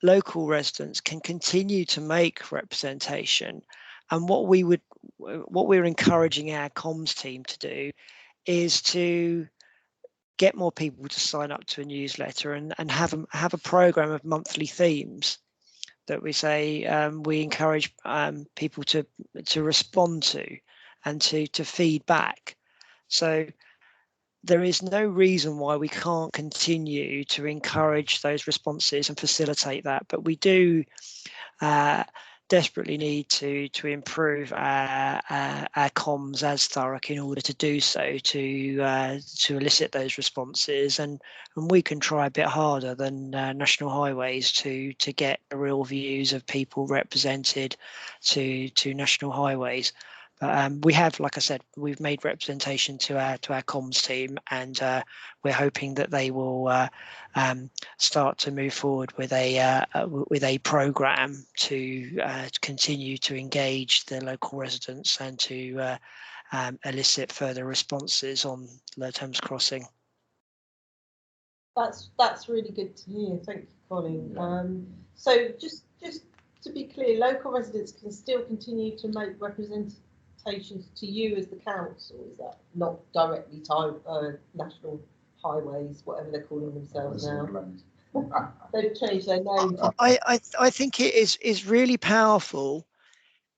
local residents can continue to make representation, and what we're encouraging our comms team to do is to get more people to sign up to a newsletter and have a program of monthly themes that we say we encourage people to respond to and to feed back. So there is no reason why we can't continue to encourage those responses and facilitate that, but we do desperately need to improve our comms as Thurrock in order to do so, to elicit those responses, and we can try a bit harder than National Highways to get the real views of people represented to National Highways. But we have, like I said, we've made representation to our comms team, and we're hoping that they will start to move forward with a program to continue to engage the local residents and to elicit further responses on Lower Thames Crossing. That's really good to hear. Thank you, Colin. So just to be clear, local residents can still continue to make representations to you as the council. Is that not directly tied National Highways, whatever they're calling themselves now? They've changed their name. I think it is really powerful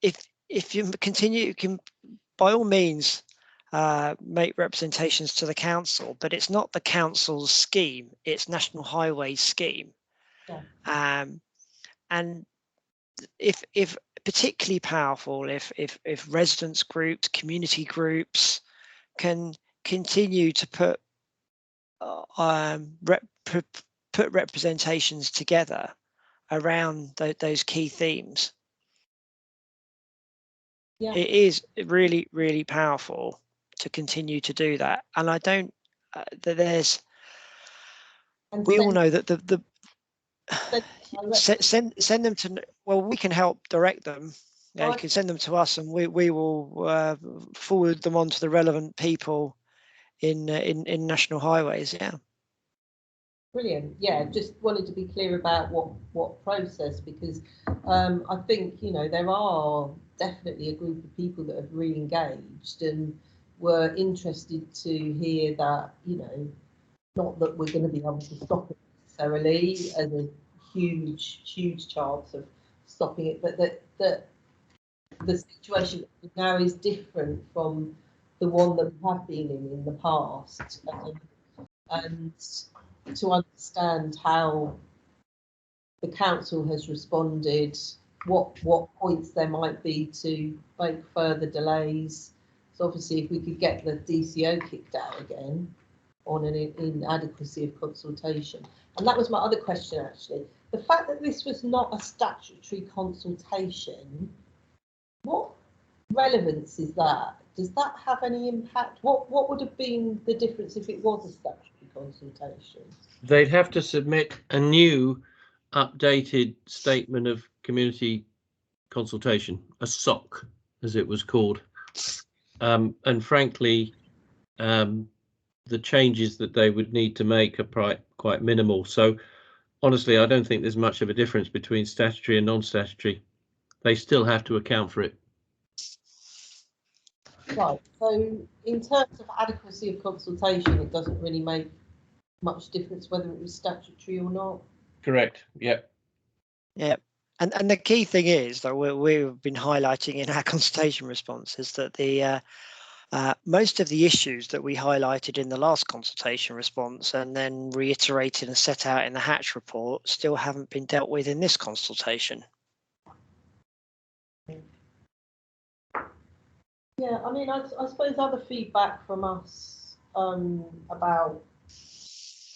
if you continue. You can by all means make representations to the council, but it's not the council's scheme, it's National Highways scheme. Yeah. And if particularly powerful if residents groups, community groups can continue to put representations together around those key themes. Yeah. It is really, really powerful to continue to do that. And I don't, we all know that send them to, well, we can help direct them. You can send them to us, and we will forward them on to the relevant people in National Highways. Yeah. Brilliant. Yeah, just wanted to be clear about what process, because I think, you know, there are definitely a group of people that have re-engaged and were interested to hear that, you know, not that we're going to be able to stop it necessarily as a huge chance of stopping it, but that the situation now is different from the one that we have been in the past, and to understand how the council has responded, what points there might be to make further delays. So obviously, if we could get the DCO kicked out again on an inadequacy of consultation. And that was my other question, actually. The fact that this was not a statutory consultation, what relevance is that? Does that have any impact? What would have been the difference if it was a statutory consultation? They'd have to submit a new updated statement of community consultation, a SOC as it was called. And frankly, the changes that they would need to make are quite minimal. So honestly, I don't think there's much of a difference between statutory and non-statutory. They still have to account for it. Right. So in terms of adequacy of consultation, it doesn't really make much difference whether it was statutory or not. Correct. Yep. Yeah. And the key thing is that we've been highlighting in our consultation responses that the most of the issues that we highlighted in the last consultation response and then reiterated and set out in the Hatch report still haven't been dealt with in this consultation. Yeah, I mean, I suppose other feedback from us about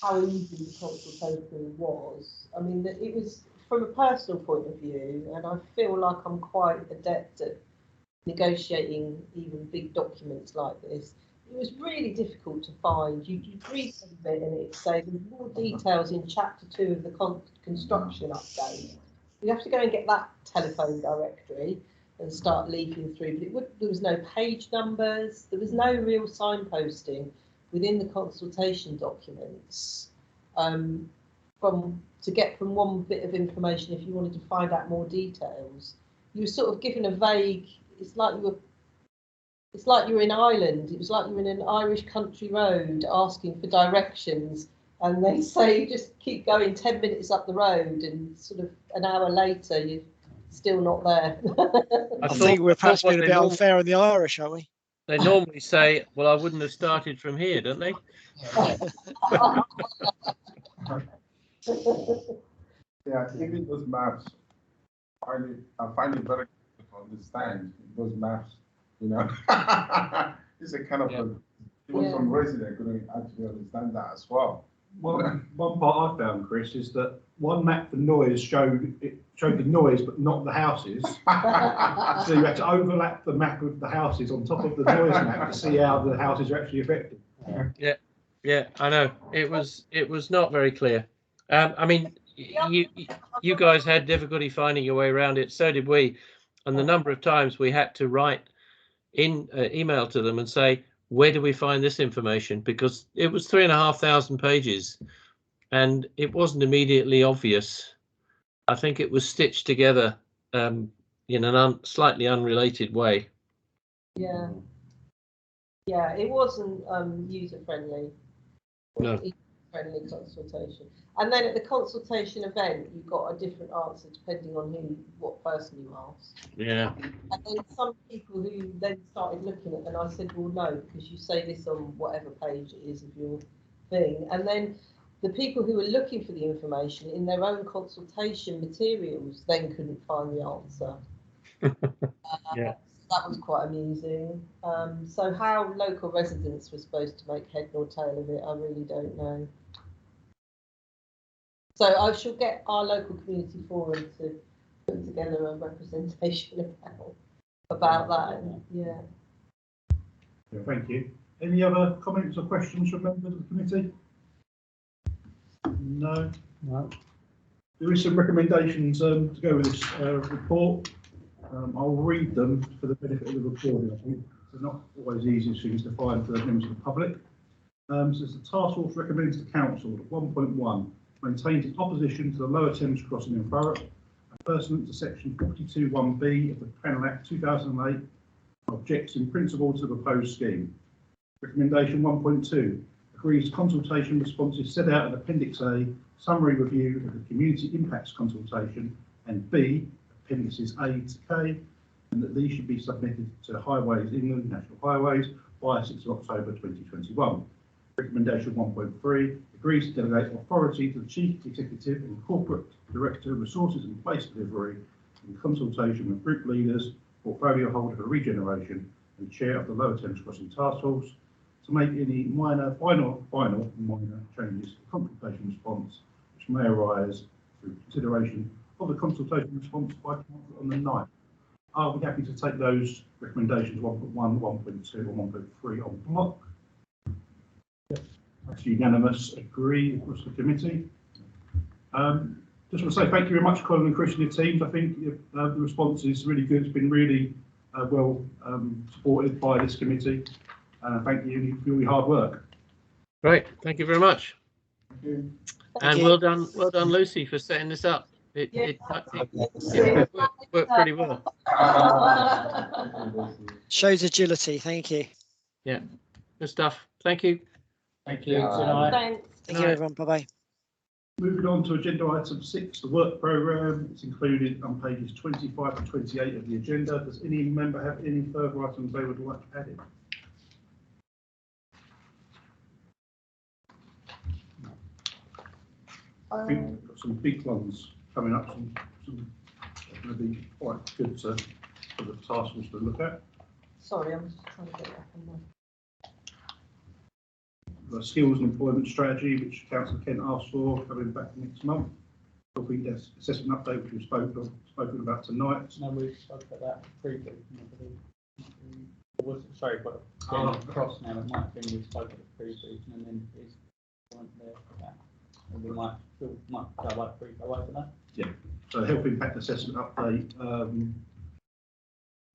how easy the consultation was. I mean, it was from a personal point of view, and I feel like I'm quite adept at negotiating even big documents like this. It was really difficult to find. You read some of it and it says there's more details in chapter 2 of the construction update. You have to go and get that telephone directory and start leafing through, but there was no page numbers, there was no real signposting within the consultation documents to get from one bit of information if you wanted to find out more details. You were sort of given a vague, it's like you were in Ireland, it was like you were in an Irish country road asking for directions, and they say just keep going 10 minutes up the road, and sort of an hour later you're still not there. I think we're perhaps being a bit unfair on the Irish, aren't we? They normally say, well, I wouldn't have started from here, don't they? Yeah, even those maps, I find it very difficult to understand those maps, you know. It's a kind of even some resident couldn't actually understand that as well. Well, one part I found, Chris, is that one map for noise showed the noise but not the houses. So you had to overlap the map of the houses on top of the noise map to see how the houses are actually affected. Yeah, I know. It was not very clear. I mean, you guys had difficulty finding your way around it. So did we. And the number of times we had to write in email to them and say, where do we find this information? Because it was 3,500 pages and it wasn't immediately obvious. I think it was stitched together in an slightly unrelated way. Yeah, it wasn't user friendly. No. Friendly consultation. And then at the consultation event, you got a different answer depending on what person you asked. Yeah. And then some people who then started looking at it, and I said, well, no, because you say this on whatever page it is of your thing. And then the people who were looking for the information in their own consultation materials then couldn't find the answer. Yeah. That was quite amusing. So how local residents were supposed to make head nor tail of it, I really don't know. So I shall get our local community forum to put together a representation about that. Yeah. Thank you. Any other comments or questions from members of the committee? No. There is some recommendations to go with this report. I'll read them for the benefit of the recording. I think they're not always the easiest things to find for members of the public. So the task force recommends to council that 1.1 maintains its opposition to the Lower Thames crossing in Thurrock, pursuant to section 42(1)(b) of the Panel Act 2008, objects in principle to the proposed scheme. Recommendation 1.2 agrees consultation responses set out in Appendix A, summary review of the community impacts consultation, and B, appendices A to K, and that these should be submitted to Highways England National Highways by 6th of October 2021. Recommendation 1.3 agrees to delegate authority to the Chief Executive and Corporate Director, Resources and Place Delivery, in consultation with group leaders, portfolio holder for regeneration, and chair of the Lower Thames Crossing Task Force, to make any final minor changes to the consultation response which may arise through consideration of the consultation response by council on the 9th. Are we happy to take those recommendations 1.1, 1.2 and 1.3 on block? Yes, that's unanimous agree across the committee. Just want to say thank you very much, Colin and Chris and your teams. I think the response is really good. It's been really well supported by this committee. Thank you for all your hard work. Great, thank you very much. Thank you. And well done, Lucy, for setting this up. It worked pretty well. Shows agility. Thank you. Yeah, good stuff. Thank you. Thank you. Good night. Thanks. Thank you, everyone. Bye-bye. Moving on to agenda item 6, the work programme. It's included on pages 25 to 28 of the agenda. Does any member have any further items they would like to add in? I think we've got some big ones coming up, some going to be quite good for the task force to look at. Sorry, I'm just trying to get back on The skills and employment strategy, which Councillor Kent asked for, coming back next month. I think that's assessment update, which we've spoken about tonight. No, we spoke about that briefly. Sorry, but cross now. It might have been we spoke at the pre-briefing and then it's weren't there for that. And we might go like brief away for that. Yeah. So health impact assessment update.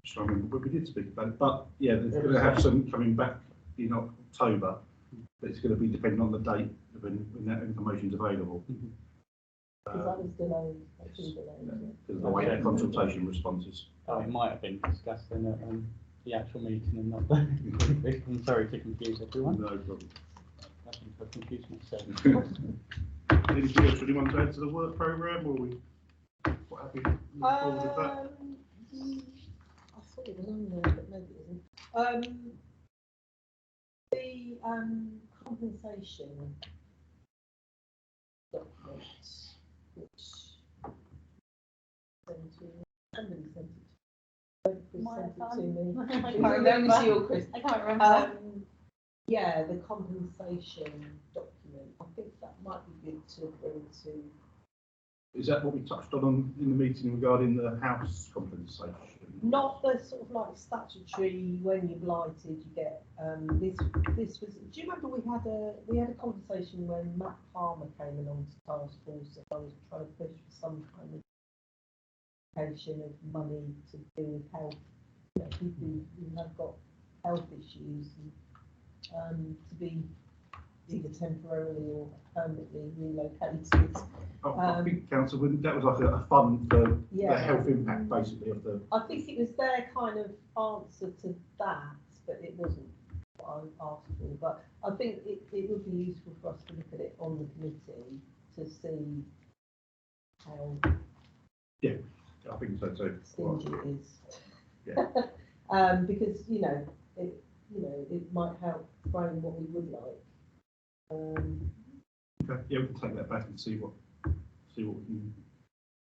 Just trying to remember what we did speak about it, but yeah, they're going to have some coming back in October. But it's going to be depending on the date when that information is available. because that was delayed. Actually delayed. Because of the way the consultation responses. Oh, it might have been discussed in the actual meeting and not the I'm sorry to confuse everyone. No problem. I think I've confused myself. Anything else anyone to add to the work programme, or are we quite happy to move forward with that? I thought it was on there, but maybe it isn't. The compensation documents, which somebody sent it. Might have Chris sent it to me. done. I can't Maybe remember. it's you or Chris. I can't remember. Yeah, the compensation document. I think that might be good to bring to. Is that what we touched on in the meeting regarding the house compensation? Not the sort of like statutory when you're blighted, you get this was. Do you remember we had a conversation when Matt Palmer came along to task force and I was trying to push for some kind of allocation of money to do with health, you know, people who have got health issues and to be either temporarily or permanently relocated. I think council wouldn't. That was like a fund for Yeah. the health impact, basically, of the. I think it was their kind of answer to that, but it wasn't what I asked for. But I think it would be useful for us to look at it on the committee to see how Yeah, I think so too. stingy it is. Yeah. Because it might help frame what we would like. Okay. Yeah, we can take that back and see what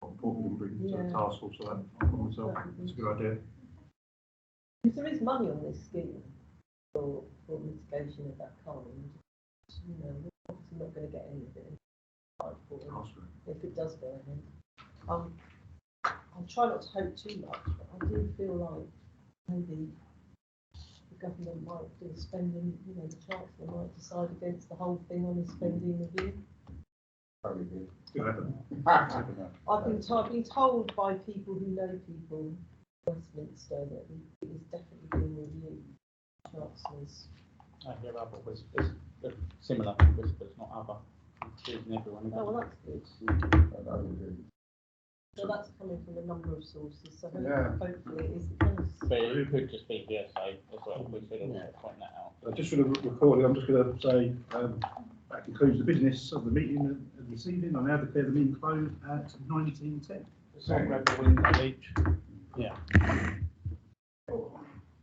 report we can bring to the task force. So that myself, it's a good idea. Because there is money on this scheme for mitigation of that kind. We're obviously not going to get any of it if it does go ahead. I'll try not to hope too much, but I do feel like maybe the government might do a spending, the Chancellor might decide against the whole thing on a spending review. Probably good. Could happen. I've been told by people who know people in Westminster that it is definitely being reviewed. Chancellors. I hear other whispers, but similar whispers, not other. Including everyone. Oh, well, that's good. So that's coming from a number of sources. So hopefully it is the case. But it could just be hearsay as well. We should also point that out. Just for the recording, I'm just going to say that concludes the business of the meeting this evening. I now declare the meeting closed at 19:10. So grab the window each. Yeah.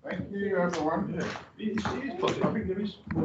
Thank you, everyone. It is positive. I think there is more.